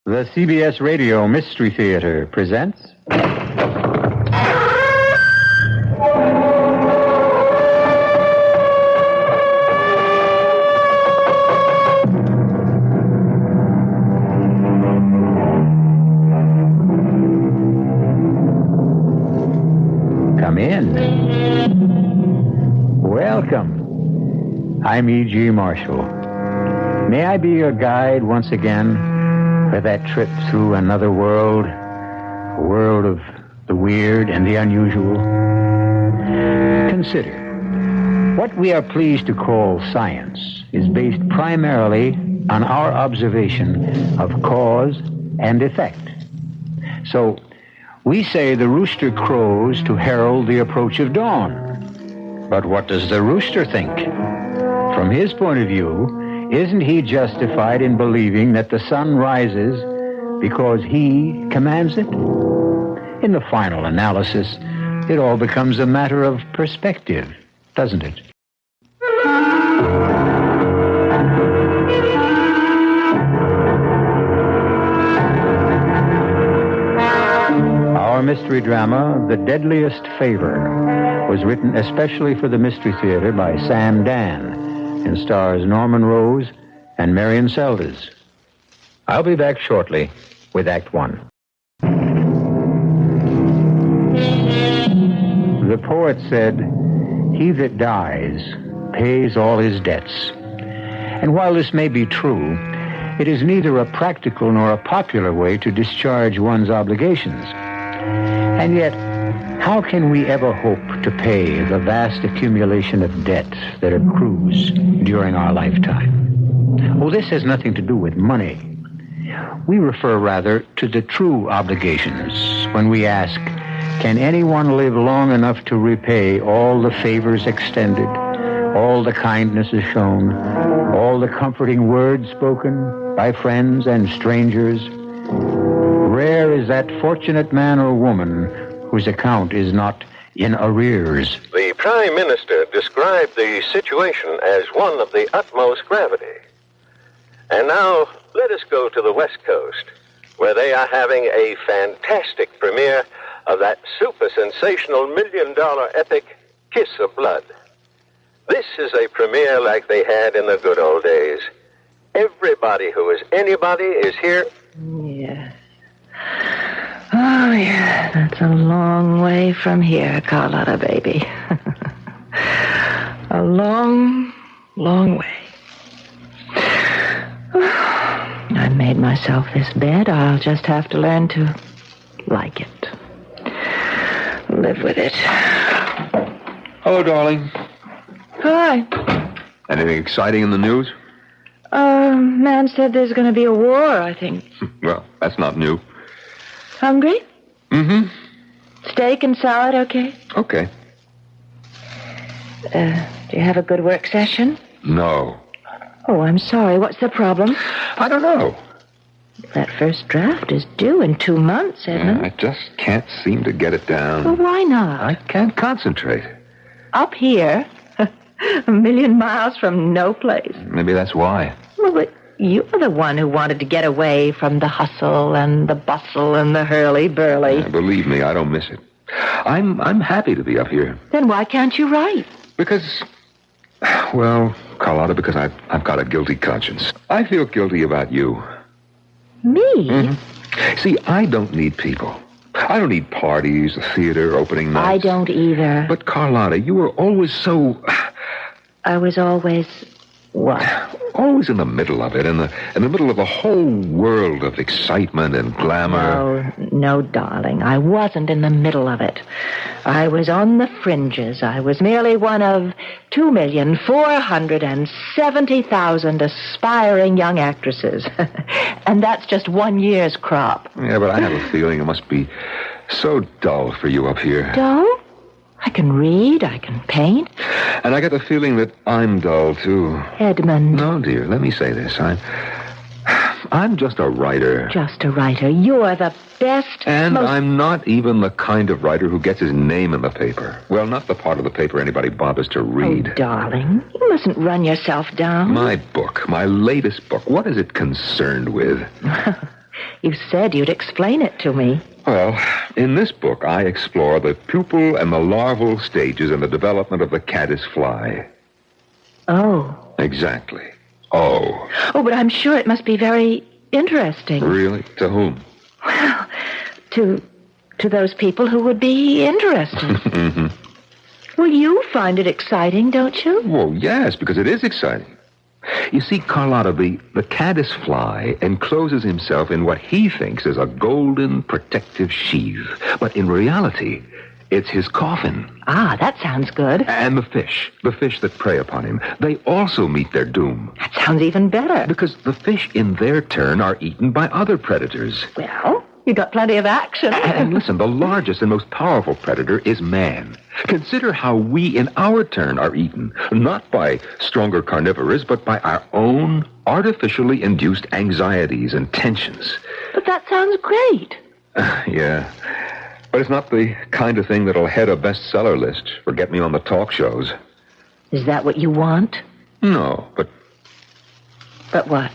The CBS Radio Mystery Theater presents... Come in. Welcome. I'm E.G. Marshall. May I be your guide once again for that trip through another world, a world of the weird and the unusual? Consider, what we are pleased to call science is based primarily on our observation of cause and effect. So, we say the rooster crows to herald the approach of dawn. But what does the rooster think? From his point of view, isn't he justified in believing that the sun rises because he commands it? In the final analysis, it all becomes a matter of perspective, doesn't it? Our mystery drama, The Deadliest Favor, was written especially for the Mystery Theater by Sam Dan and stars Norman Rose and Marion Seldes. I'll be back shortly with Act One. The poet said, "He that dies pays all his debts." And while this may be true, it is neither a practical nor a popular way to discharge one's obligations. And yet, how can we ever hope to pay the vast accumulation of debt that accrues during our lifetime? Well, this has nothing to do with money. We refer rather to the true obligations when we ask, can anyone live long enough to repay all the favors extended, all the kindnesses shown, all the comforting words spoken by friends and strangers? Rare is that fortunate man or woman whose account is not in arrears. The Prime Minister described the situation as one of the utmost gravity. And now, let us go to the West Coast, where they are having a fantastic premiere of that super-sensational million-dollar epic, Kiss of Blood. This is a premiere like they had in the good old days. Everybody who is anybody is here. Yes. Oh, yeah, that's a long way from here, Carlotta, baby. A long, long way. I made myself this bed. I'll just have to learn to like it. Live with it. Hello, darling. Hi. Anything exciting in the news? Man said there's going to be a war, I think. Well, that's not new. Hungry? Mm-hmm. Steak and salad, okay? Okay. Do you have a good work session? No. Oh, I'm sorry. What's the problem? I don't know. That first draft is due in 2 months, Edmund. I just can't seem to get it down. Well, why not? I can't concentrate. Up here? A million miles from no place. Maybe that's why. Well, but you're the one who wanted to get away from the hustle and the bustle and the hurly-burly. Believe me, I don't miss it. I'm happy to be up here. Then why can't you write? Because, well, Carlotta, because I've got a guilty conscience. I feel guilty about you. Me? Mm-hmm. See, I don't need people. I don't need parties, a theater, opening nights. I don't either. But, Carlotta, you were always so... I was always... what? Always in the middle of it, in the middle of a whole world of excitement and glamour. No, darling. I wasn't in the middle of it. I was on the fringes. I was merely one of 2,470,000 aspiring young actresses. And that's just 1 year's crop. Yeah, but I have a feeling it must be so dull for you up here. Dull? I can read, I can paint. And I get the feeling that I'm dull, too. Edmund. No, dear, let me say this. I'm just a writer. Just a writer. You're the best, And I'm not even the kind of writer who gets his name in the paper. Well, not the part of the paper anybody bothers to read. Oh, darling, you mustn't run yourself down. My book, my latest book, what is it concerned with? You said you'd explain it to me. Well, in this book, I explore the pupal and the larval stages in the development of the caddis fly. Oh. Exactly. Oh. Oh, but I'm sure it must be very interesting. Really? To whom? Well, to those people who would be interested. Mm-hmm. Well, you find it exciting, don't you? Well, yes, because it is exciting. You see, Carlotta, the caddis fly encloses himself in what he thinks is a golden protective sheath. But in reality, it's his coffin. Ah, that sounds good. And the fish that prey upon him, they also meet their doom. That sounds even better. Because the fish, in their turn, are eaten by other predators. Well, you got plenty of action. And listen, the largest and most powerful predator is man. Consider how we, in our turn, are eaten, not by stronger carnivorous, but by our own artificially induced anxieties and tensions. But that sounds great. Yeah. But it's not the kind of thing that'll head a bestseller list or get me on the talk shows. Is that what you want? No, but... But what?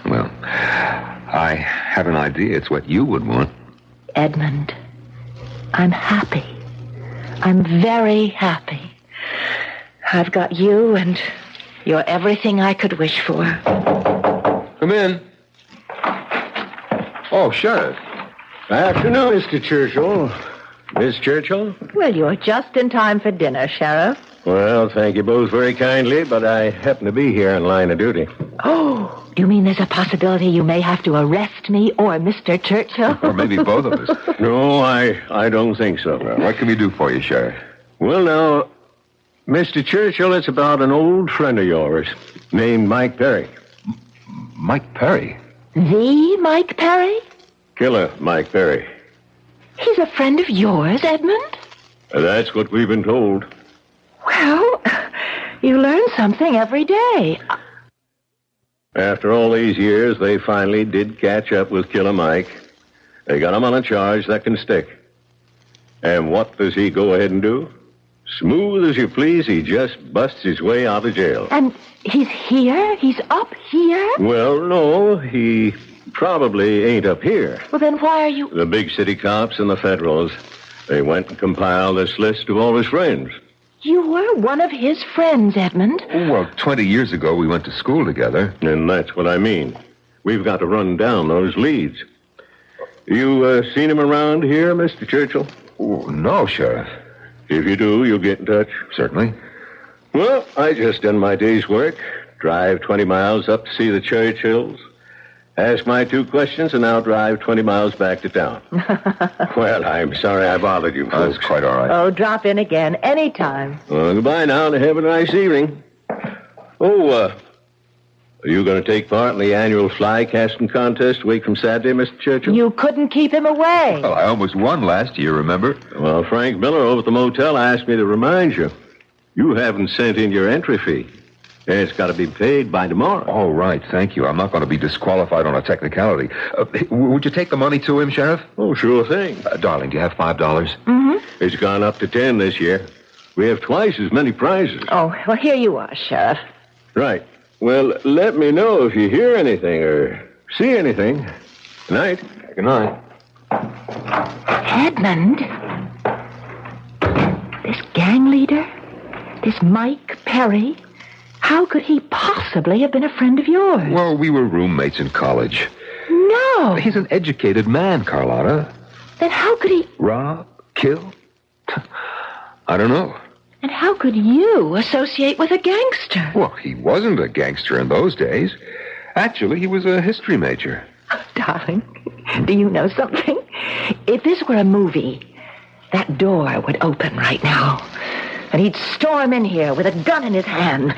Well, I have an idea it's what you would want. Edmund, I'm happy. I'm very happy. I've got you, and you're everything I could wish for. Come in. Oh, Sheriff. Afternoon, Mr. Churchill. Miss Churchill? Well, you're just in time for dinner, Sheriff. Well, thank you both very kindly, but I happen to be here in line of duty. Oh, you mean there's a possibility you may have to arrest me or Mr. Churchill? Or maybe both of us. No, I don't think so. Well, what can we do for you, Sheriff? Well, now, Mr. Churchill, it's about an old friend of yours named Mike Perry. Mike Perry? The Mike Perry? Killer Mike Perry. He's a friend of yours, Edmund? That's what we've been told. Well, you learn something every day. After all these years, they finally did catch up with Killer Mike. They got him on a charge that can stick. And what does he go ahead and do? Smooth as you please, he just busts his way out of jail. And he's here? He's up here? Well, no, he probably ain't up here. Well, then why are you... The big city cops and the federals, they went and compiled this list of all his friends. You were one of his friends, Edmund. Well, 20 years ago, we went to school together. And that's what I mean. We've got to run down those leads. You seen him around here, Mr. Churchill? Oh, no, Sheriff. If you do, you'll get in touch. Certainly. Well, I just done my day's work. Drive 20 miles up to see the Churchills. Ask my 2 questions, and now drive 20 miles back to town. Well, I'm sorry I bothered you, folks. That's quite all right. Oh, drop in again anytime. Well, goodbye now, and have a nice evening. Oh, are you going to take part in the annual fly casting contest a week from Saturday, Mr. Churchill? You couldn't keep him away. Well, I almost won last year, remember? Well, Frank Miller over at the motel asked me to remind you. You haven't sent in your entry fee. It's got to be paid by tomorrow. Oh, right. Thank you. I'm not going to be disqualified on a technicality. Would you take the money to him, Sheriff? Oh, sure thing. Darling, do you have $5? Mm-hmm. It's gone up to 10 this year. We have twice as many prizes. Oh, well, here you are, Sheriff. Right. Well, let me know if you hear anything or see anything. Good night. Good night. Edmund? This gang leader? This Mike Perry? How could he possibly have been a friend of yours? Well, we were roommates in college. No. He's an educated man, Carlotta. Then how could he... Rob? Kill? I don't know. And how could you associate with a gangster? Well, he wasn't a gangster in those days. Actually, he was a history major. Darling, do you know something? If this were a movie, that door would open right now. And he'd storm in here with a gun in his hand.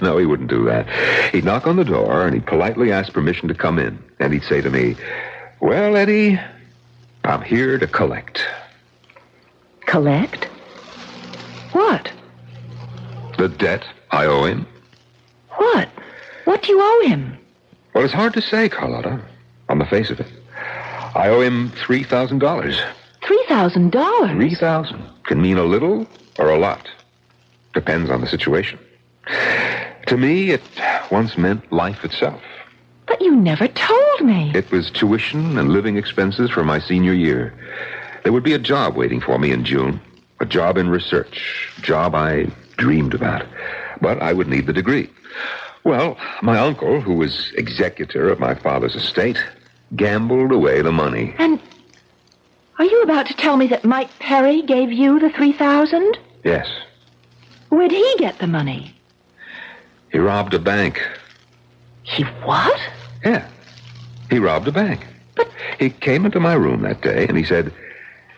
No, he wouldn't do that. He'd knock on the door, and he'd politely ask permission to come in. And he'd say to me, "Well, Eddie, I'm here to collect." Collect? What? The debt I owe him. What? What do you owe him? Well, it's hard to say, Carlotta, on the face of it. I owe him $3,000. $3,000? $3,000 can mean a little or a lot. Depends on the situation. To me, it once meant life itself. But you never told me. It was tuition and living expenses for my senior year. There would be a job waiting for me in June. A job in research. Job I dreamed about. But I would need the degree. Well, my uncle, who was executor of my father's estate, gambled away the money. And are you about to tell me that Mike Perry gave you the $3,000? Yes. Where'd he get the money? He robbed a bank. He what? Yeah. He robbed a bank. But he came into my room that day and he said,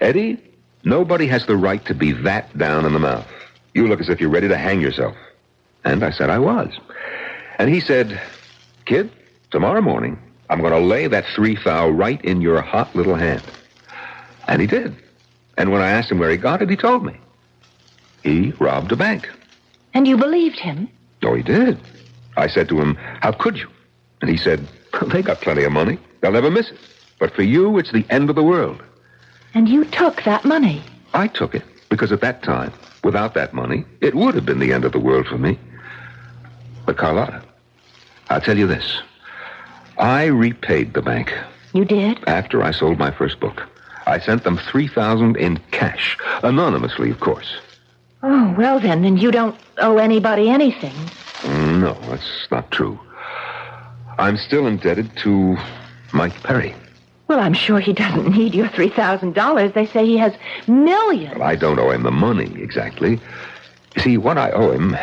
Eddie, nobody has the right to be that down in the mouth. You look as if you're ready to hang yourself. And I said I was. And he said, kid, tomorrow morning, I'm going to lay that $3,000 right in your hot little hand. And he did. And when I asked him where he got it, he told me. He robbed a bank. And you believed him? Oh, he did. I said to him, how could you? And he said, they got plenty of money. They'll never miss it. But for you, it's the end of the world. And you took that money? I took it because at that time, without that money, it would have been the end of the world for me. But Carlotta, I'll tell you this. I repaid the bank. You did? After I sold my first book. I sent them $3,000 in cash. Anonymously, of course. Oh, well then you don't owe anybody anything. No, that's not true. I'm still indebted to Mike Perry. Well, I'm sure he doesn't need your $3,000. They say he has millions. Well, I don't owe him the money, exactly. You see, what I owe him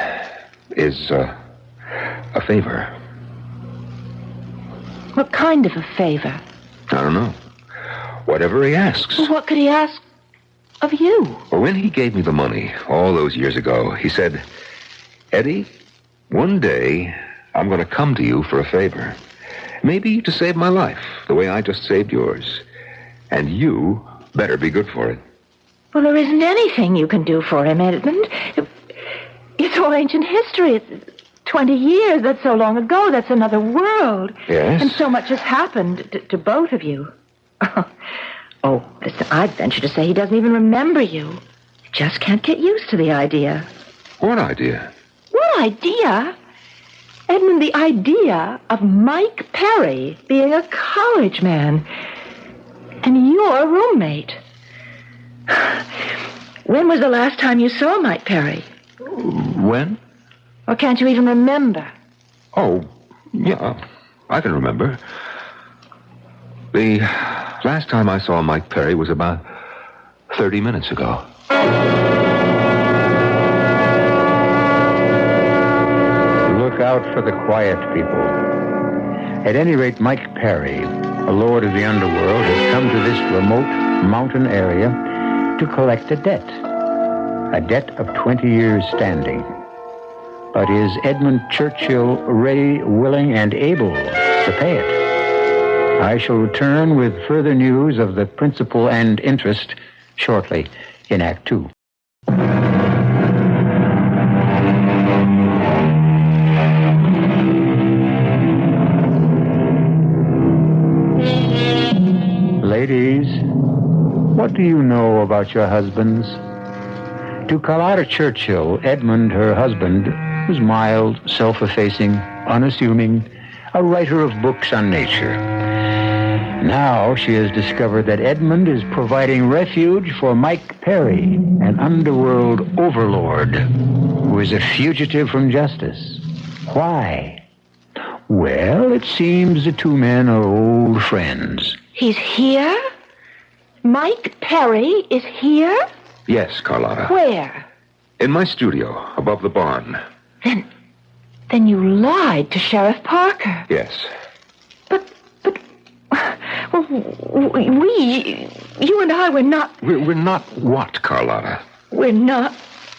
is a favor. What kind of a favor? I don't know. Whatever he asks. Well, what could he ask of you? Well, when he gave me the money all those years ago, he said, Eddie, one day I'm going to come to you for a favor. Maybe to save my life, the way I just saved yours. And you better be good for it. Well, there isn't anything you can do for him, Edmund. It's all ancient history. It's 20 years. That's so long ago. That's another world. Yes? And so much has happened to both of you. Oh, listen, I'd venture to say he doesn't even remember you. He just can't get used to the idea. What idea? What idea? Edmund, the idea of Mike Perry being a college man and your roommate. When was the last time you saw Mike Perry? When? Or can't you even remember? Oh, yeah, I can remember. The last time I saw Mike Perry was about 30 minutes ago. Look out for the quiet people. At any rate, Mike Perry, a lord of the underworld, has come to this remote mountain area to collect a debt of 20 years standing. But is Edmund Churchill ready, willing, and able to pay it? I shall return with further news of the principal and interest shortly in Act 2. Ladies, what do you know about your husbands? To Carlotta Churchill, Edmund, her husband, was mild, self-effacing, unassuming, a writer of books on nature. Now she has discovered that Edmund is providing refuge for Mike Perry, an underworld overlord who is a fugitive from justice. Why? Well, it seems the two men are old friends. He's here? Mike Perry is here? Yes, Carlotta. Where? In my studio, above the barn. Then you lied to Sheriff Parker. Yes. Well, you and I, we're not... We're not what, Carlotta? We're not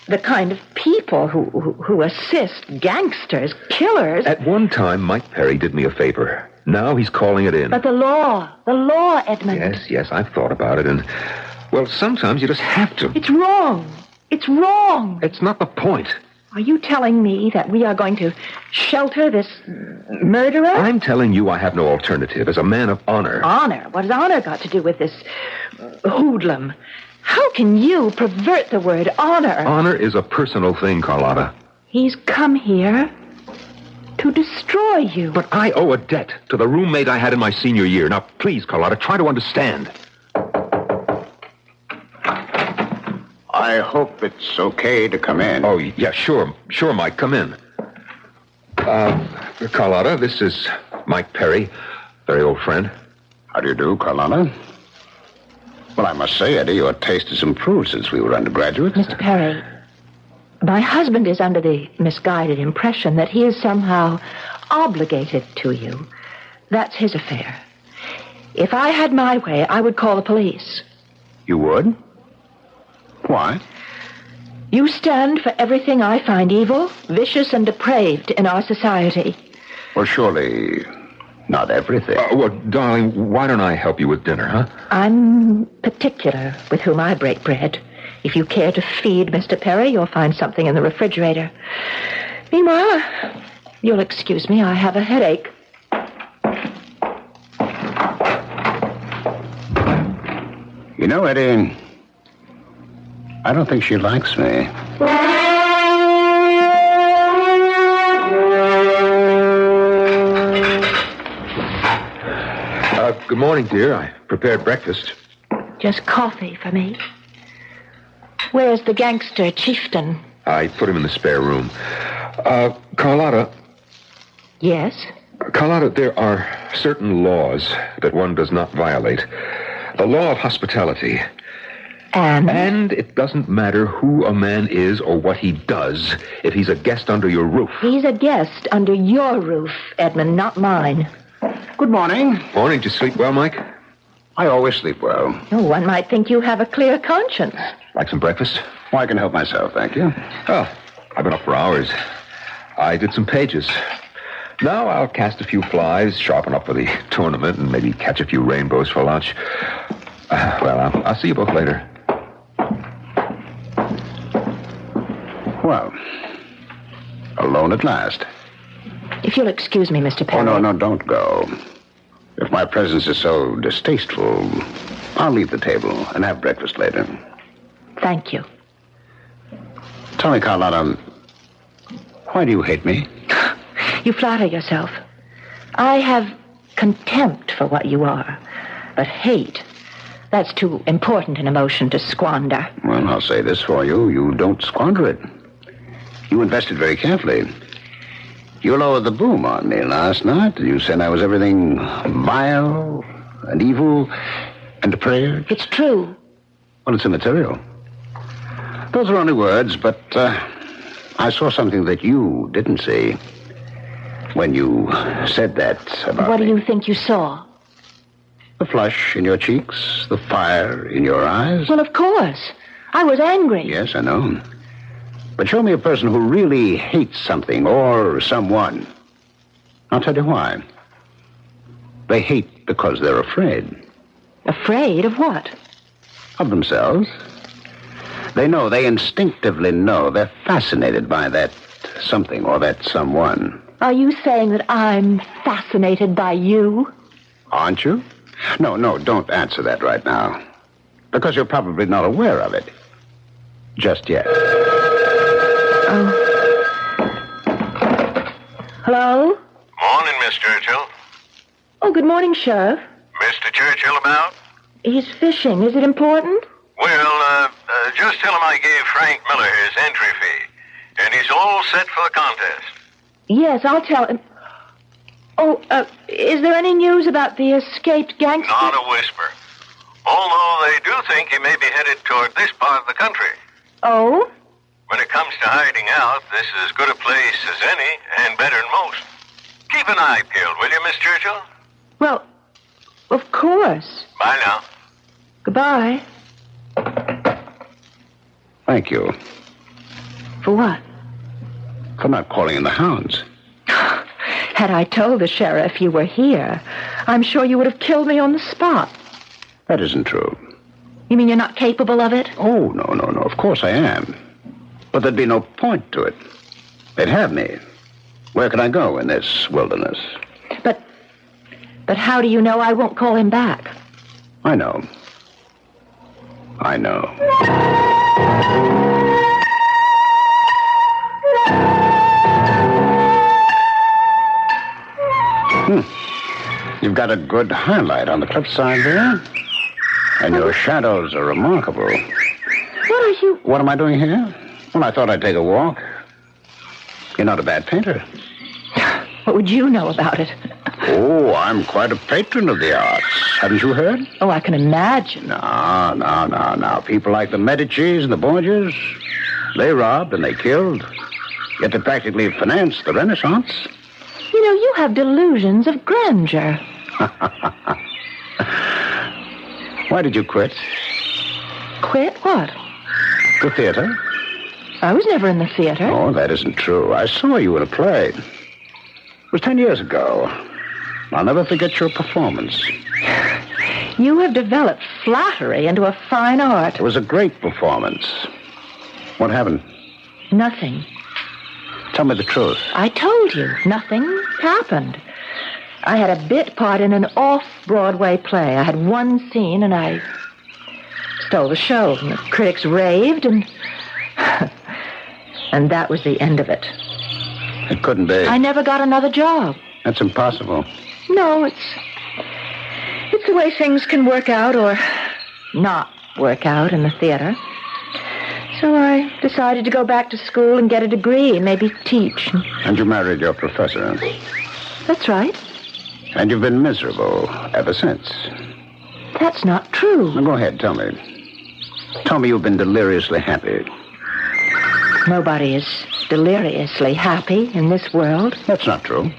the kind of people who assist gangsters, killers. At one time, Mike Perry did me a favor. Now he's calling it in. But the law, Edmund. Yes, I've thought about it, and, well, sometimes you just have to. It's wrong. It's wrong. It's not the point. Are you telling me that we are going to shelter this murderer? I'm telling you I have no alternative as a man of honor. Honor? What has honor got to do with this hoodlum? How can you pervert the word honor? Honor is a personal thing, Carlotta. He's come here to to destroy you. But I owe a debt to the roommate I had in my senior year. Now, please, Carlotta, try to understand. I hope it's okay to come in. Oh, yeah, sure. Sure, Mike, come in. Carlotta, this is Mike Perry, very old friend. How do you do, Carlotta? Well, I must say, Eddie, your taste has improved since we were undergraduates. Mr. Perry, my husband is under the misguided impression that he is somehow obligated to you. That's his affair. If I had my way, I would call the police. You would? Why? You stand for everything I find evil, vicious, and depraved in our society. Well, surely not everything. Well, darling, why don't I help you with dinner, huh? I'm particular with whom I break bread. If you care to feed Mr. Perry, you'll find something in the refrigerator. Meanwhile, you'll excuse me, I have a headache. You know, Eddie, I don't think she likes me. Good morning, dear. I prepared breakfast. Just coffee for me. Where's the gangster chieftain? I put him in the spare room. Carlotta. Yes? Carlotta, there are certain laws that one does not violate. The law of hospitality. And it doesn't matter who a man is or what he does if he's a guest under your roof. He's a guest under your roof, Edmund, not mine. Good morning. Morning. Did you sleep well, Mike? I always sleep well. Oh, one might think you have a clear conscience. Like some breakfast? Well, I can help myself, thank you. Oh, I've been up for hours. I did some pages. Now I'll cast a few flies, sharpen up for the tournament, and maybe catch a few rainbows for lunch. I'll see you both later. Well, alone at last. If you'll excuse me, Mr. Perry. Oh, no, don't go. If my presence is so distasteful, I'll leave the table and have breakfast later. Thank you. Tell me, Carlotta, why do you hate me? You flatter yourself. I have contempt for what you are, but hate, that's too important an emotion to squander. Well, I'll say this for you. You don't squander it. You invested very carefully. You lowered the boom on me last night. You said I was everything vile and evil and depraved. It's true. Well, it's immaterial. Those are only words, but I saw something that you didn't see when you said that about What do me. you think you saw? The flush in your cheeks, the fire in your eyes. Well, of course. I was angry. Yes, I know. But show me a person who really hates something or someone. I'll tell you why. They hate because they're afraid. Afraid of what? Of themselves. They instinctively know. They're fascinated by that something or that someone. Are you saying that I'm fascinated by you? Aren't you? No, don't answer that right now. Because you're probably not aware of it. Just yet. Hello? Morning, Miss Churchill. Oh, good morning, Sheriff. Mr. Churchill about? He's fishing. Is it important? Well, just tell him I gave Frank Miller his entry fee, and he's all set for the contest. Yes, I'll tell him. Oh, is there any news about the escaped gangster? Not a whisper. Although they do think he may be headed toward this part of the country. Oh? When it comes to hiding out, this is as good a place as any, and better than most. Keep an eye peeled, will you, Miss Churchill? Well, of course. Bye now. Goodbye. Thank you For what? for not calling in the hounds. Had I told the sheriff you were here, I'm sure you would have killed me on the spot. That isn't true. You mean you're not capable of it? Oh, no. Of course I am. But there'd be no point to it. They'd have me. Where can I go in this wilderness? But how do you know I won't call him back? I know. You've got a good highlight on the cliffside there. And your shadows are remarkable. What are you... What am I doing here? Well, I thought I'd take a walk. You're not a bad painter. What would you know about it? Oh, I'm quite a patron of the arts. Haven't you heard? Oh, I can imagine. No. People like the Medicis and the Borgias, they robbed and they killed. Yet they practically financed the Renaissance. You know, you have delusions of grandeur. Why did you quit? Quit what? The theater. I was never in the theater. Oh, that isn't true. I saw you in a play. It was 10 years ago. I'll never forget your performance. You have developed flattery into a fine art. It was a great performance. What happened? Nothing. Tell me the truth. I told you. Nothing happened. I had a bit part in an off-Broadway play. I had one scene, and I stole the show. And the critics raved, and... and that was the end of it. It couldn't be. I never got another job. That's impossible. No, it's the way things can work out or not work out in the theater. So I decided to go back to school and get a degree and maybe teach. And you married your professor. That's right. And you've been miserable ever since. That's not true. Now, go ahead, tell me. Tell me you've been deliriously happy. Nobody is deliriously happy in this world. That's not true.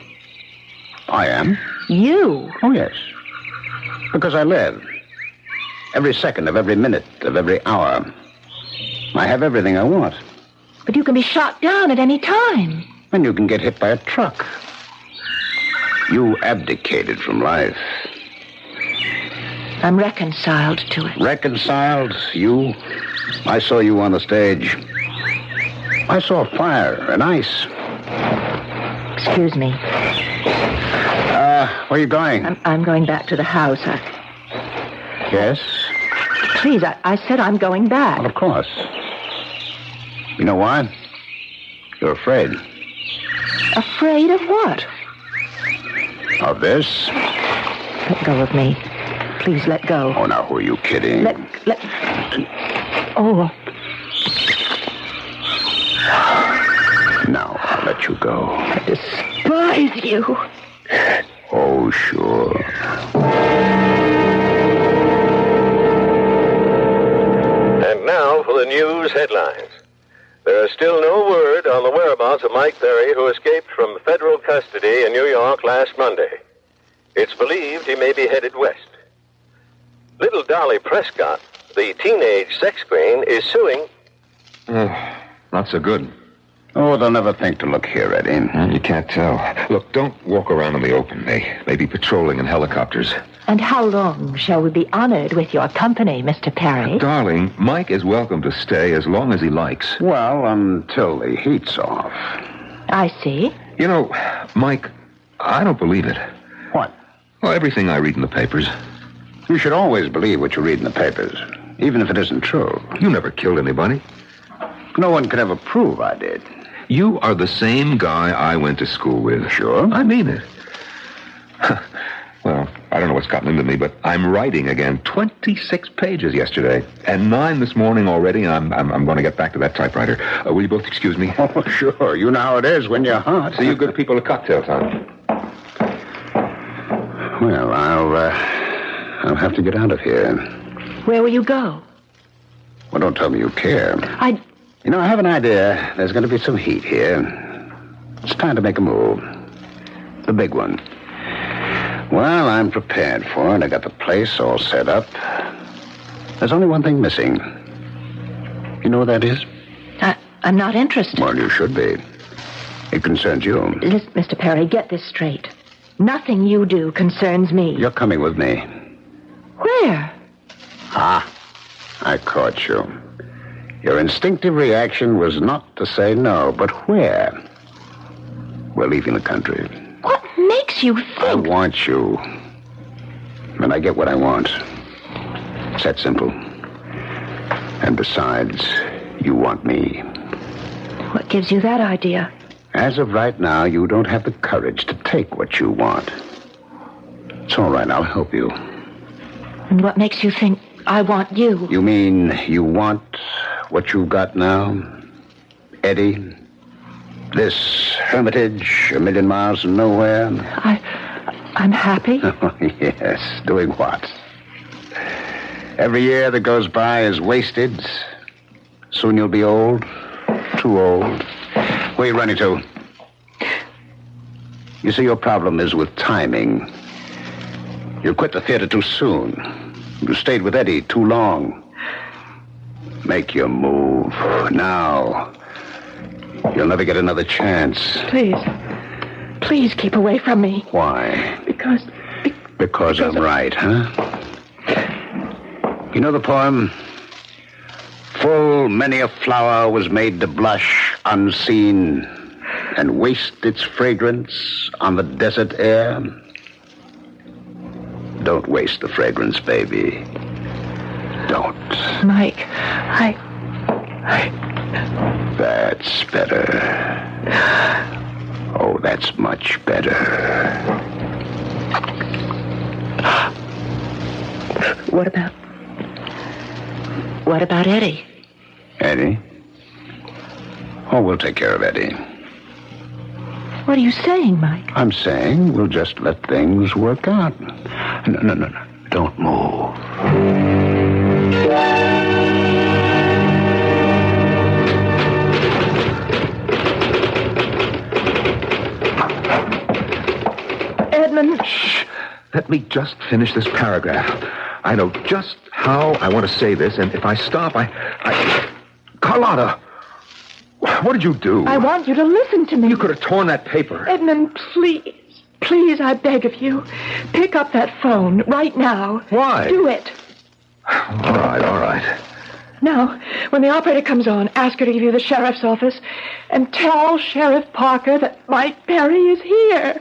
I am. You? Oh, yes. Because I live. Every second of every minute of every hour. I have everything I want. But you can be shot down at any time. And you can get hit by a truck. You abdicated from life. I'm reconciled to it. Reconciled? You? I saw you on the stage. I saw fire and ice. Excuse me. Where are you going? I'm going back to the house. Yes? Please, I said I'm going back. Well, of course. You know why? You're afraid. Afraid of what? Of this? Let go of me. Please let go. Oh, now, who are you kidding? Let... Oh. Now, I'll let you go. I despise you. Oh, sure. And now for the news headlines. There is still no word on the whereabouts of Mike Perry, who escaped from federal custody in New York last Monday. It's believed he may be headed west. Little Dolly Prescott, the teenage sex queen, is suing... Not so good. Oh, they'll never think to look here, Eddie. You can't tell. Look, don't walk around in the open. They may be patrolling in helicopters. And how long shall we be honored with your company, Mr. Perry? Darling, Mike is welcome to stay as long as he likes. Well, until the heat's off. I see. You know, Mike, I don't believe it. What? Well, everything I read in the papers. You should always believe what you read in the papers, even if it isn't true. You never killed anybody. No one could ever prove I did. You are the same guy I went to school with. Sure? I mean it. Well, I don't know what's gotten into me, but I'm writing again. 26 pages yesterday, and 9 this morning already, and I'm going to get back to that typewriter. Will you both excuse me? Oh, sure. You know how it is when you're hot. See you good people at cocktail time. Well, I'll have to get out of here. Where will you go? Well, don't tell me you care. You know, I have an idea. There's going to be some heat here. It's time to make a move. The big one. Well, I'm prepared for it. I got the place all set up. There's only one thing missing. You know what that is? I'm not interested. Well, you should be. It concerns you. Listen, Mr. Perry, get this straight. Nothing you do concerns me. You're coming with me. Where? I caught you. Your instinctive reaction was not to say no, but where? We're leaving the country. What makes you think... I want you. And I get what I want. It's that simple. And besides, you want me. What gives you that idea? As of right now, you don't have the courage to take what you want. It's all right. I'll help you. And what makes you think I want you? You mean you want what you've got now? Eddie? This hermitage, a million miles from nowhere? I'm happy. Oh, yes. Doing what? Every year that goes by is wasted. Soon you'll be old. Too old. Where are you running to? You see, your problem is with timing. You quit the theater too soon. You stayed with Eddie too long. Make your move. Now. You'll never get another chance. Please keep away from me. Why? Because I'm right, huh? You know the poem? Full many a flower was made to blush unseen and waste its fragrance on the desert air. Don't waste the fragrance, baby. Don't. Mike, That's better. Oh, that's much better. What about Eddie? Eddie? Oh, we'll take care of Eddie. What are you saying, Mike? I'm saying we'll just let things work out. No. Don't move. Edmund. Shh. Let me just finish this paragraph. I know just how I want to say this, and if I stop, Carlotta! What did you do? I want you to listen to me. You could have torn that paper. Edmund, please, I beg of you. Pick up that phone right now. Why? Do it. All right. Now, when the operator comes on, ask her to give you the sheriff's office and tell Sheriff Parker that Mike Perry is here.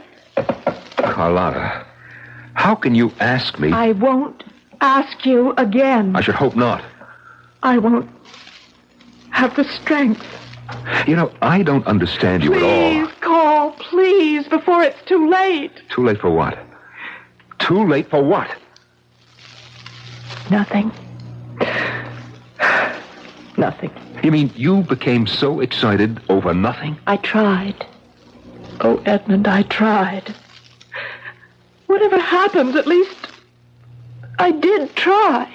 Carlotta, how can you ask me? I won't ask you again. I should hope not. I won't have the strength. You know, I don't understand you at all. Please call, please, before it's too late. Too late for what? Too late for what? Nothing. Nothing. You mean you became so excited over nothing? I tried. Oh, Edmund, I tried. Whatever happens, at least I did try.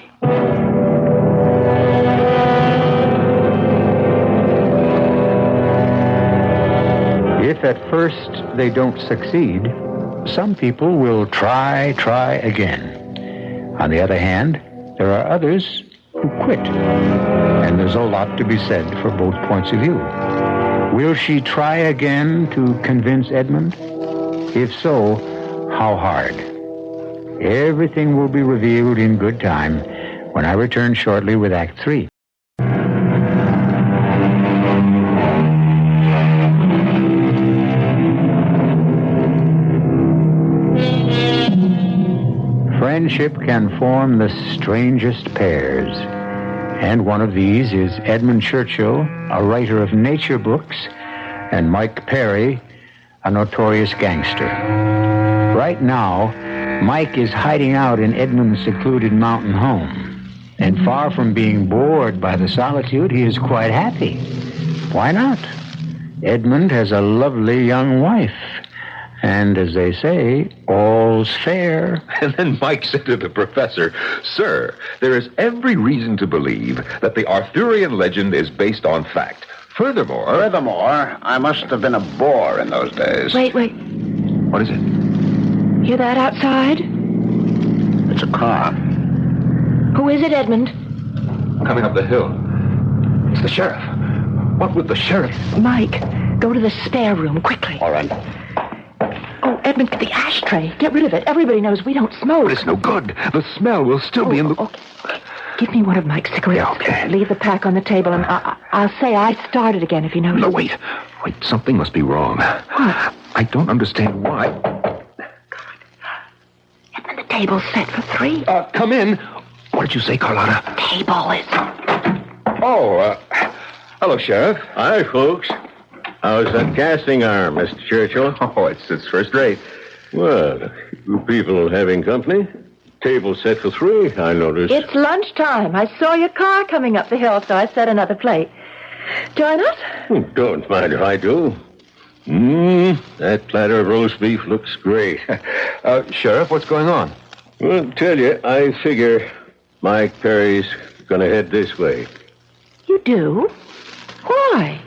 If at first they don't succeed, some people will try again. On the other hand, there are others who quit. And there's a lot to be said for both points of view. Will she try again to convince Edmund? If so, how hard? Everything will be revealed in good time when I return shortly with Act 3. Friendship can form the strangest pairs. And one of these is Edmund Churchill, a writer of nature books, and Mike Perry, a notorious gangster. Right now, Mike is hiding out in Edmund's secluded mountain home. And far from being bored by the solitude, he is quite happy. Why not? Edmund has a lovely young wife. And as they say, all's fair. And then Mike said to the professor, "Sir, there is every reason to believe that the Arthurian legend is based on fact. Furthermore, I must have been a bore in those days. Wait. What is it? Hear that outside? It's a car. Who is it, Edmund? Coming up the hill. It's the sheriff. What would the sheriff... Mike, go to the spare room, quickly. All right. Oh, Edmund, the ashtray. Get rid of it. Everybody knows we don't smoke. But it's no good. The smell will still be in the... Okay. Give me one of Mike's cigarettes. Yeah, okay. Leave the pack on the table, and I'll say I started again if you notice. No, wait. Something must be wrong. What? I don't understand why. Edmund, the table's set for 3. Come in. What did you say, Carlotta? The table is... Oh, hello, Sheriff. Hi, folks. How's that casting arm, Mr. Churchill? Oh, it's first rate. Well, People having company? Table set for 3, I noticed. It's lunchtime. I saw your car coming up the hill, so I set another plate. Join us? Don't mind if I do. That platter of roast beef looks great. Sheriff, what's going on? Well, tell you, I figure Mike Perry's gonna head this way. You do? Why?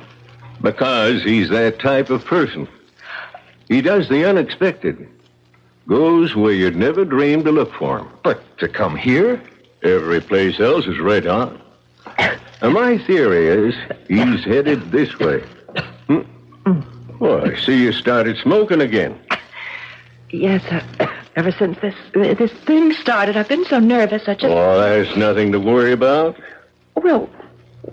Because he's that type of person. He does the unexpected. Goes where you'd never dream to look for him. But to come here? Every place else is red hot. And my theory is he's headed this way. Well, I see you started smoking again. Yes, ever since this thing started, I've been so nervous. I just... Oh, there's nothing to worry about. Well,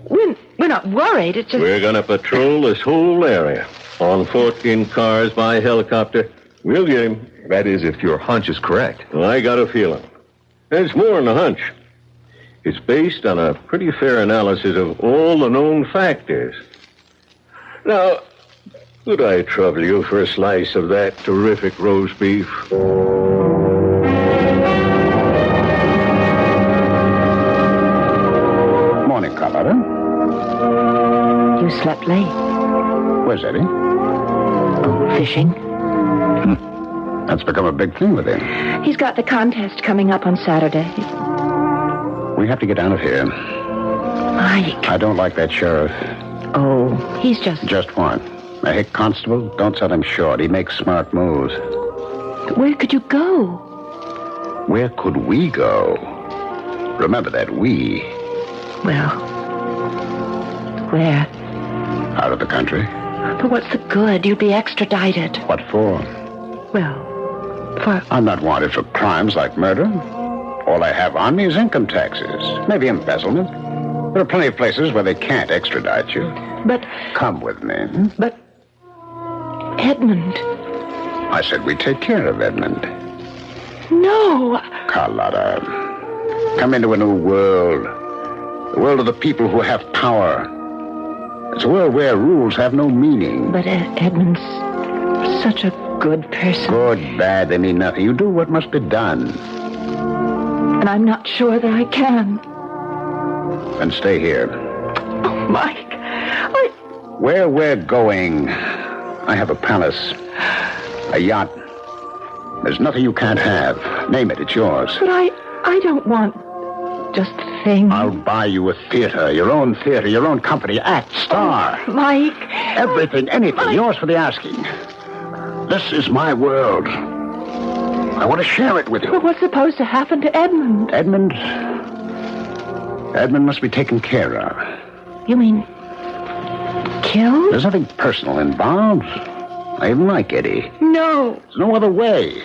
we're not worried. It's just... We're going to patrol this whole area on 14 cars by helicopter. We'll get him. That is, if your hunch is correct. Well, I got a feeling. There's more than a hunch. It's based on a pretty fair analysis of all the known factors. Now, could I trouble you for a slice of that terrific roast beef? Morning, Carlotta. You slept late. Where's Eddie? Oh, fishing. That's become a big thing with him. He's got the contest coming up on Saturday. We have to get out of here. Mike. I don't like that sheriff. Oh, he's just... Just what? A hick constable? Don't sell him short. He makes smart moves. Where could you go? Where could we go? Remember that we. Well, where? Out of the country. But what's the good? You'd be extradited. What for? Well, for... I'm not wanted for crimes like murder. All I have on me is income taxes. Maybe embezzlement. There are plenty of places where they can't extradite you. But... Come with me. But... Edmund. I said we'd take care of Edmund. No. Carlotta, come into a new world. The world of the people who have power. It's a world where rules have no meaning. But Edmund's such a good person. Good, bad, they mean nothing. You do what must be done. And I'm not sure that I can. Then stay here. Oh, Mike, Where we're going, I have a palace, a yacht. There's nothing you can't have. Name it, it's yours. But I don't want just things. I'll buy you a theater, your own company, act, star. Oh, Mike. Everything, anything, Mike. yours for the asking. This is my world. I want to share it with you. But what's supposed to happen to Edmund? Edmund must be taken care of. You mean killed? There's nothing personal involved. I even like Eddie. No. There's no other way.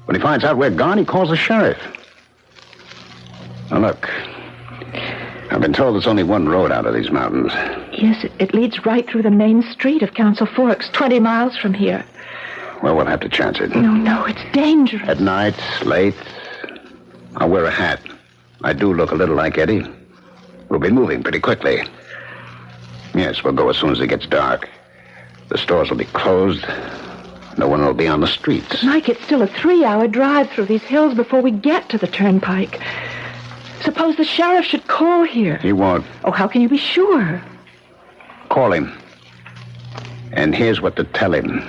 When he finds out we're gone, he calls the sheriff. Now, look. I've been told there's only one road out of these mountains. Yes, it leads right through the main street of Council Forks, 20 miles from here. Well, we'll have to chance it. No, it's dangerous. At night, late, I'll wear a hat. I do look a little like Eddie. We'll be moving pretty quickly. Yes, we'll go as soon as it gets dark. The stores will be closed. No one will be on the streets. Mike, it's still a 3-hour drive through these hills before we get to the turnpike. Suppose the sheriff should call here. He won't. Oh, how can you be sure? Call him. And here's what to tell him.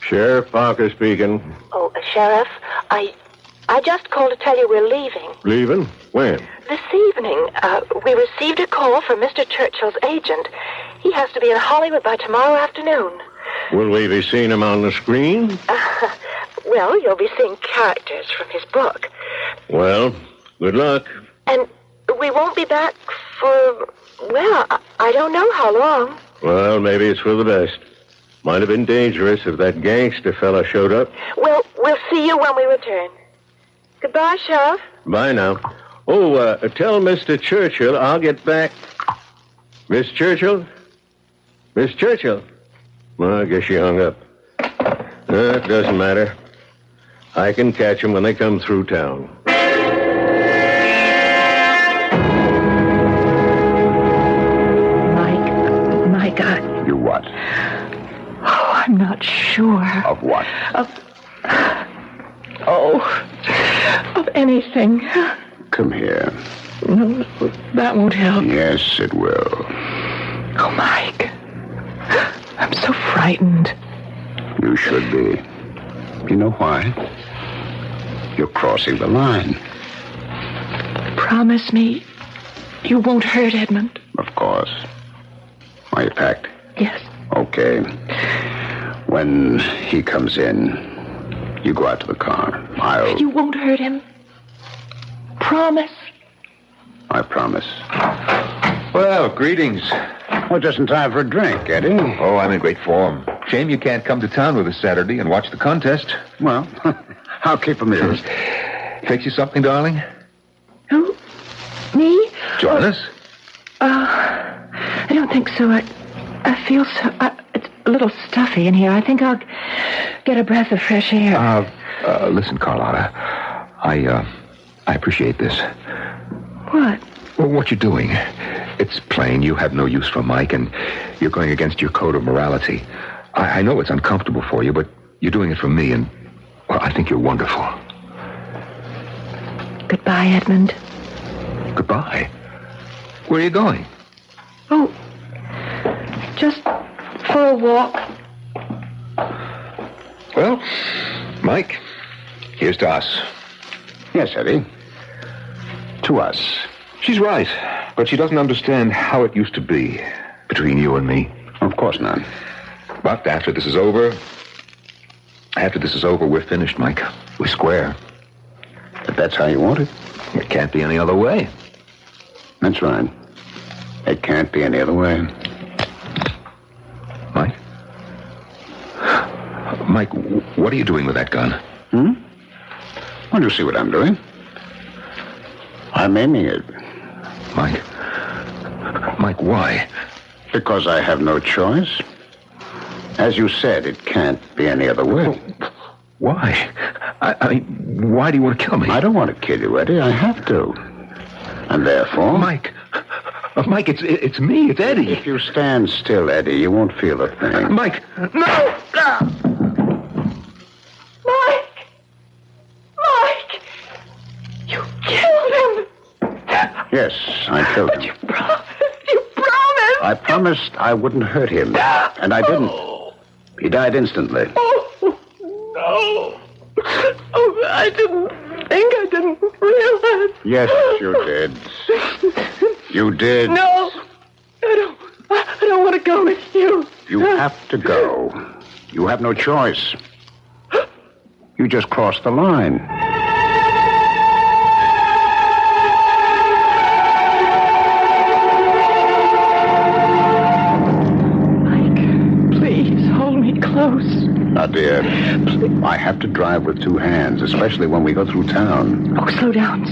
Sheriff Parker speaking. Oh, Sheriff, I just called to tell you we're leaving. Leaving? When? This evening, we received a call from Mr. Churchill's agent. He has to be in Hollywood by tomorrow afternoon. Will we be seeing him on the screen? Well, you'll be seeing characters from his book. Well, good luck. And we won't be back for, well, I don't know how long. Well, maybe it's for the best. Might have been dangerous if that gangster fella showed up. Well, we'll see you when we return. Goodbye, Sheriff. Bye now. Oh, tell Mr. Churchill I'll get back. Miss Churchill? Miss Churchill? Well, I guess she hung up. It doesn't matter. I can catch them when they come through town. Mike, You what? I'm not sure. Of what? Of anything. Come here. No, that won't help. Yes, it will. Oh, Mike. I'm so frightened. You should be. You know why? You're crossing the line. Promise me you won't hurt Edmund. Of course. Are you packed? Yes. Okay. When he comes in, you go out to the car. You won't hurt him. Promise. I promise. Well, greetings. Well, just in time for a drink, Eddie. Oh, I'm in great form. Shame you can't come to town with us Saturday and watch the contest. Well, I'll keep amused. Fix you something, darling? Who? Me? Join us? I don't think so. I feel so... it's a little stuffy in here. I think I'll get a breath of fresh air. Listen, Carlotta. I appreciate this. What? Well, what you're doing. It's plain you have no use for Mike, and you're going against your code of morality. I know it's uncomfortable for you, but you're doing it for me, and, well, I think you're wonderful. Goodbye, Edmund. Goodbye. Where are you going? Oh, just for a walk. Well, Mike, here's to us. Yes, Eddie. To us. She's right, but she doesn't understand how it used to be between you and me. Of course not. But after this is over, we're finished, Mike. We're square. If that's how you want it. It can't be any other way. That's right. It can't be any other way. Mike? Mike, what are you doing with that gun? Well, you see what I'm doing. I'm aiming it. Mike, why? Because I have no choice. As you said, it can't be any other way. Why? I mean, why do you want to kill me? I don't want to kill you, Eddie. I have to. And therefore... Mike, it's me. It's Eddie. If you stand still, Eddie, you won't feel a thing. Mike, no! Mike! You killed him! Yes, I killed him. You promised! I promised I wouldn't hurt him. And I didn't. He died instantly. Oh, no. Oh, I didn't realize. Yes, you did. You did. No, I don't want to go with you. You have to go. You have no choice. You just crossed the line. Mike, please hold me close. Now, dear, I have to drive with two hands, especially when we go through town. Oh, slow down.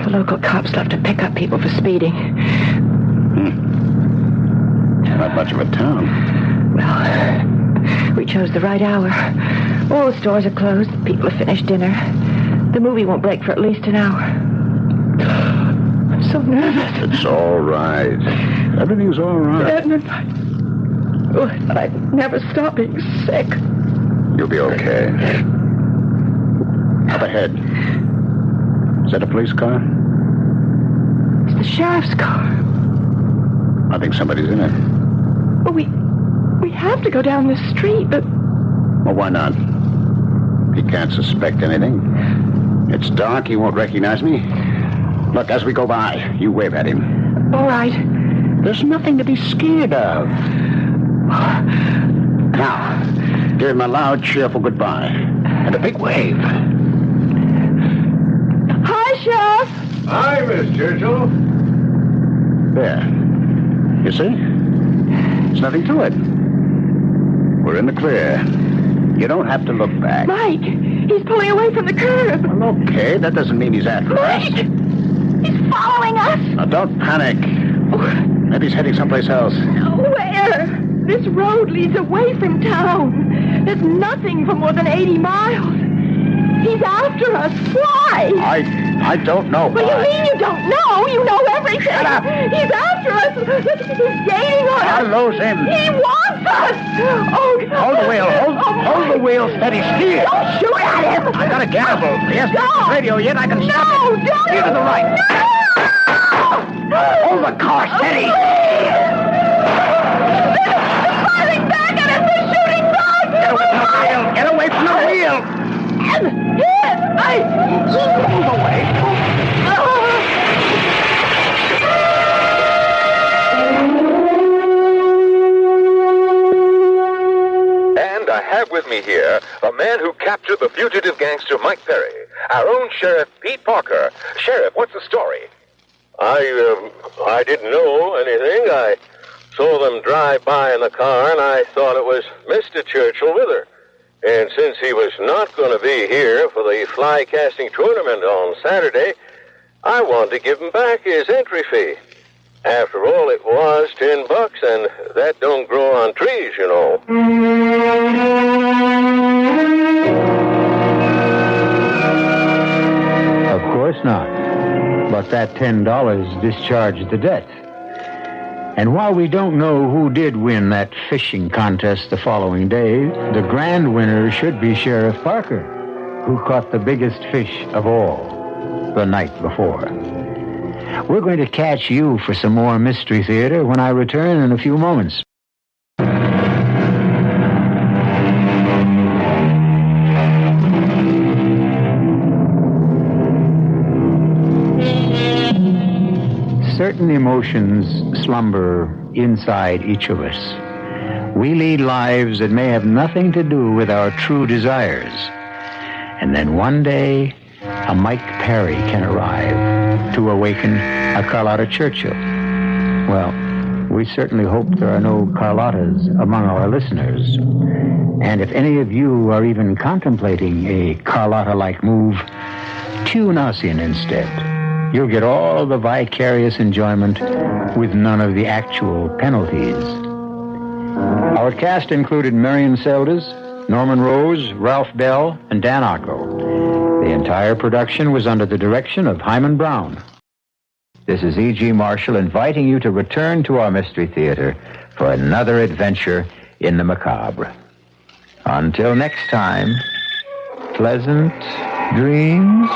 The local cops love to pick up people for speeding. Not much of a town. Well, we chose the right hour. All the stores are closed. People have finished dinner. The movie won't break for at least an hour. I'm so nervous. It's all right. Everything's all right. Edmund, I never stop being sick. You'll be okay. Up ahead. Is that a police car? It's the sheriff's car. I think somebody's in it. Well, we have to go down this street, but... Well, why not? He can't suspect anything. It's dark. He won't recognize me. Look, as we go by, you wave at him. All right. There's nothing to be scared of. Now, give him a loud, cheerful goodbye. And a big wave. Hi, Sheriff. Hi, Miss Churchill. There. You see? There's nothing to it. We're in the clear. You don't have to look back. Mike, he's pulling away from the curb. Well, okay, that doesn't mean he's after us. Mike! He's following us. Now, don't panic. Maybe he's heading someplace else. Where? This road leads away from town. It's nothing for more than 80 miles. He's after us. Why? I don't know. What do you mean you don't know? You know everything. Shut up. He's after us. Look, he's gaining on us. I'll lose him. He wants us. Oh, Hold the wheel. Hold the wheel steady. Steer. Don't shoot at him. I got a gamble. Yes, No. radio yet. I can stop No, it. don't. Steer to the right. No. Hold the car steady. They're firing back at us. They're shooting back. Get away from the wheel. Get away from the wheel. Move away. And I have with me here a man who captured the fugitive gangster Mike Perry, our own Sheriff Pete Parker. Sheriff, what's the story? I didn't know anything. I saw them drive by in the car, and I thought it was Mr. Churchill with her. And since he was not going to be here for the fly casting tournament on Saturday, I wanted to give him back his entry fee. After all, it was $10, and that don't grow on trees, you know. Of course not. But that $10 discharged the debt. And while we don't know who did win that fishing contest the following day, the grand winner should be Sheriff Parker, who caught the biggest fish of all the night before. We're going to catch you for some more Mystery Theater when I return in a few moments. Certain emotions slumber inside each of us. We lead lives that may have nothing to do with our true desires. And then one day, a Mike Perry can arrive to awaken a Carlotta Churchill. Well, we certainly hope there are no Carlottas among our listeners. And if any of you are even contemplating a Carlotta-like move, tune us in instead. You'll get all the vicarious enjoyment with none of the actual penalties. Our cast included Marion Seldes, Norman Rose, Ralph Bell, and Dan Ocko. The entire production was under the direction of Hyman Brown. This is E.G. Marshall inviting you to return to our Mystery Theater for another adventure in the macabre. Until next time, pleasant dreams.